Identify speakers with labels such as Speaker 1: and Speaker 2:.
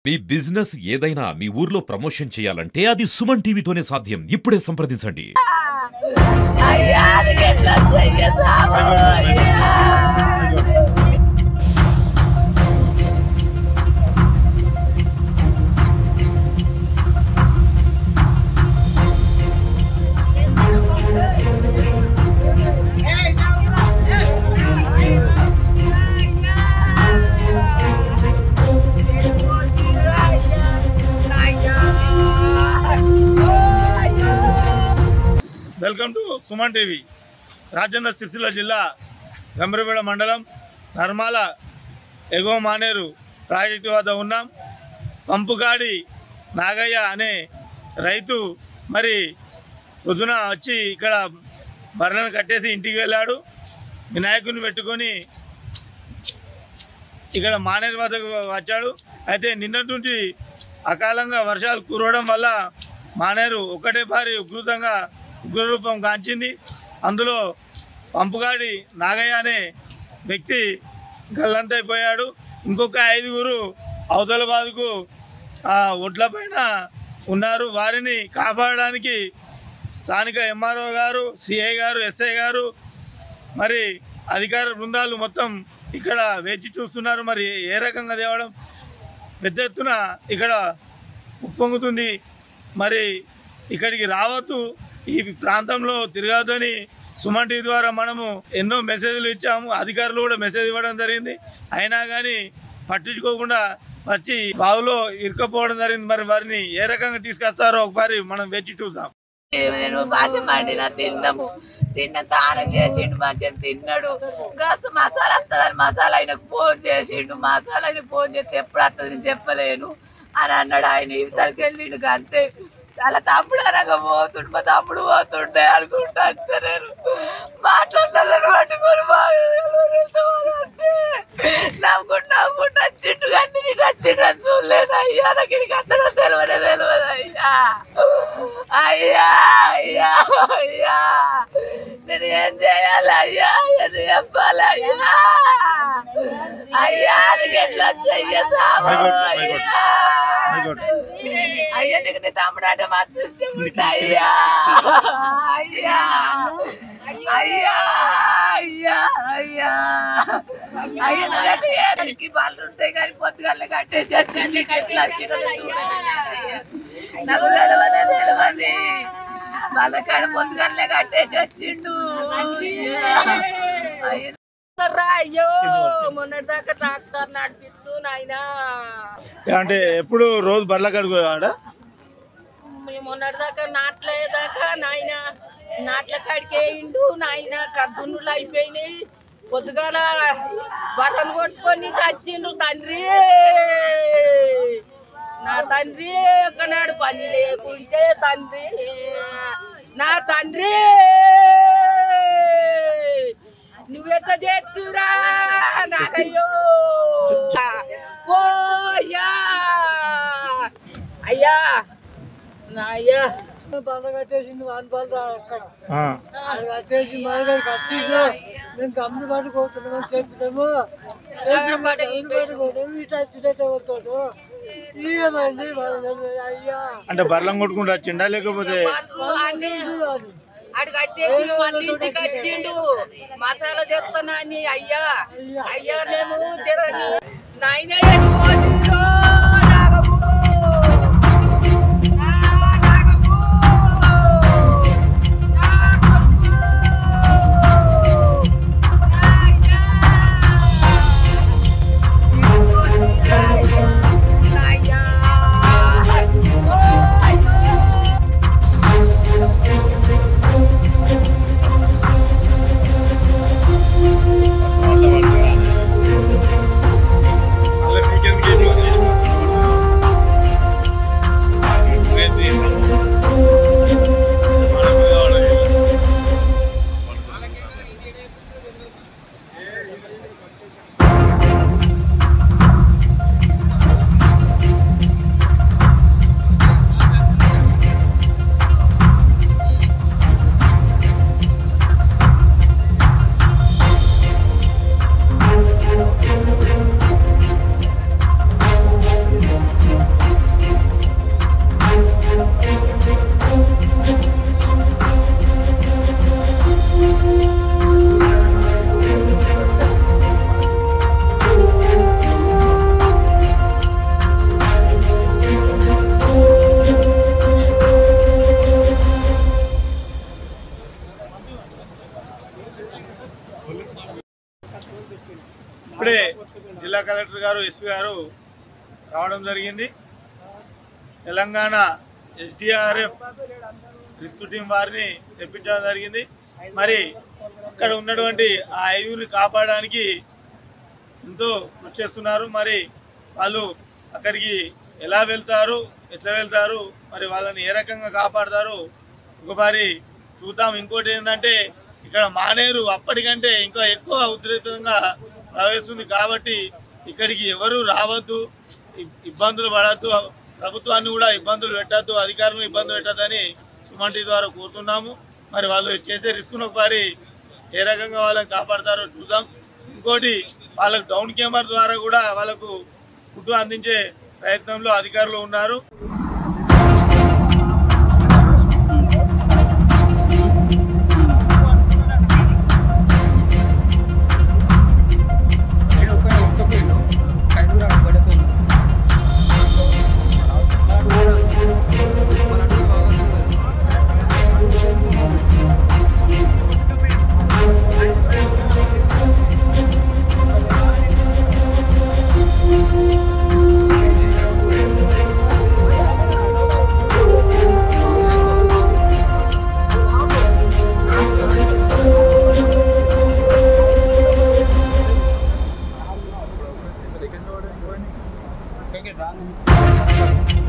Speaker 1: మీ business ఏదైనా మీ ఊర్లో promotion చేయాలంటే అది సుమన్ టీవీతోనే సాధ్యం. ఇప్పుడే సంప్రదించండి.
Speaker 2: Welcome to Suman TV. Rajanna Sircilla జిల్లా గంభీరపేట మండలం నర్మాల ఎగువ మానేరు ప్రాజెక్టు వద్ద ఉన్నాం. పంపుగాడి నాగయ్య అనే రైతు మరి పొద్దున వచ్చి ఇక్కడ బర్రెలను కట్టేసి ఇంటికి వెళ్ళాడు. వినాయకుడిని పెట్టుకొని ఇక్కడ మానేరు వద్దకు వచ్చాడు. అయితే నిన్నటి నుంచి అకాలంగా వర్షాలు కురవడం వల్ల మానేరు ఒకటే భారీ ఉగ్రరూపం గాంచింది. అందులో పంపుగాడి నాగయ్య అనే వ్యక్తి గల్లంతైపోయాడు. ఇంకొక 5గురు అవతల బాదుకు ఒడ్ల పైన ఉన్నారు. వారిని కాపాడడానికి స్థానిక ఎంఆర్ఓ గారు, సిఐ గారు, ఎస్ఐ గారు మరి అధికార బృందాలు మొత్తం ఇక్కడ వేచి చూస్తున్నారు. మరి ఏ రకంగా తేవడం పెద్ద ఎత్తున ఇక్కడ ఉప్పొంగుతుంది. మరి ఇక్కడికి రావద్దు, ఈ ప్రాంతంలో తిరగద్దని సుమన్ టీవీ ద్వారా మనము ఎన్నో మెసేజ్లు ఇచ్చాము. అధికారులు కూడా మెసేజ్ ఇవ్వడం జరిగింది. అయినా కానీ పట్టించుకోకుండా వచ్చి బావులో ఇరుకపోవడం జరిగింది. మరి వారిని ఏ రకంగా తీసుకొస్తారో ఒకసారి మనం వేచి చూద్దాం.
Speaker 3: తిన్న తానం చేసిండు, మంచిగా తిన్నాడు. గస మసాలా వస్తుందని మసాలా ఆయనకు ఫోన్ చేసిండు. మసాలా ఆయన ఫోన్ చేస్తే ఎప్పుడు వస్తుంది చెప్పలేను అని అన్నాడు. ఆయన ఇవతలకి వెళ్ళిండు. అంతే అలా తమ్ముడు అనగా పోతుండు, మా తమ్ముడు పోతుండే అనుకుంటా. అంతే నేను మాట్లాడాలని పట్టుకొని బాగుంటే నవ్వుకుంటూ వచ్చిండు. కానీ నేను వచ్చిండు అని చూడలేదు. అయ్యా నాకు ఇక్కడికి అందరూ తెలియదు అయ్యా. అయ్యా అయ్యా అయ్యా నేను ఏం చేయాలి అయ్యా, నేను చెప్పాలి అయ్యా. అయ్యా నీకు ఎట్లా చెయ్యసావా అయ్యా, నీకు నీ తమ్ముడు అంటే మాత్రం ఇష్టం ఉంటా అయ్యా. అయ్యా అయ్యా అయ్యా అయ్యా అయ్యా నువ్వెందుకు వాళ్ళు ఉంటాయి కానీ పొద్దుగాల కట్టేసి వచ్చింది. ఎట్లా వచ్చిన నాకు తెలియదు వాళ్ళ కాడ పొద్దుగాలే కట్టేసి వచ్చిండు. అయ్యో మొన్నటిదాకా ట్రాక్టర్ నడిపిస్తూ నాయన
Speaker 2: అంటే ఎప్పుడు రోజు బర్ల కడుగు
Speaker 3: మొన్నటిదాకా నాట్లేదాకా నాయన నాట్ల కాడికేయిండు నాయన. కద్దునులు అయిపోయినాయి. పొద్దుగాల బర్రను కొట్టుకొని వచ్చిండ్రు. తండ్రి నా తండ్రి ఒకనాడు పని లేకుంటే తండ్రి నా తండ్రి నువ్వెట్లా చేస్తురా నాకయ్యో పోయా అయ్యా నా అయ్యా
Speaker 4: బండ కట్టేసిండు. వాని బండ అక్కడ కట్టేసి మా దగ్గరికి వచ్చిండు. మేము గమ్మి పట్టుకోతున్నామని చెప్పినాము. ఇటు వచ్చినట్టు పోతాడు. ఏమైంది అయ్యా
Speaker 2: అంటే బర్లం కొట్టుకుంటూ వచ్చిండా లేకపోతే
Speaker 3: అడు కట్టేసి మళ్ళీ ఇంటికి వచ్చిండు. మసాలా చెప్తానా అని అయ్యా అయ్యా మేము తిరని నాయన
Speaker 2: మీకెందుకు గారు ఎస్పీ గారు రావడం జరిగింది. తెలంగాణ ఎస్డిఆర్ఎఫ్ రెస్క్యూ టీం వారిని తెప్పించడం జరిగింది. మరి అక్కడ ఉన్నటువంటి ఆ 5గురిని కాపాడడానికి ఎంతో కృషి చేస్తున్నారు. మరి వాళ్ళు అక్కడికి ఎలా వెళ్తారు, ఎట్లా వెళ్తారు, మరి వాళ్ళని ఏ రకంగా కాపాడతారు ఒకసారి చూద్దాం. ఇంకోటి ఏంటంటే ఇక్కడ మానేరు అప్పటికంటే ఇంకా ఎక్కువ ఉధృతంగా ప్రవేశిస్తుంది కాబట్టి ఇక్కడికి ఎవరు రావద్దు, ఇబ్బందులు పడద్దు, ప్రభుత్వాన్ని కూడా ఇబ్బందులు పెట్టద్దు, అధికారులను ఇబ్బందులు పెట్టద్దని సుమన్ టీవీ ద్వారా కోరుతున్నాము. మరి వాళ్ళు చేసే రిస్క్ను ఒకసారి ఏ రకంగా వాళ్ళని కాపాడతారో చూద్దాం. ఇంకోటి వాళ్ళకు డౌన్ కెమెరా ద్వారా కూడా వాళ్ళకు ఫుడ్ అందించే ప్రయత్నంలో అధికారులు ఉన్నారు.
Speaker 5: Okay,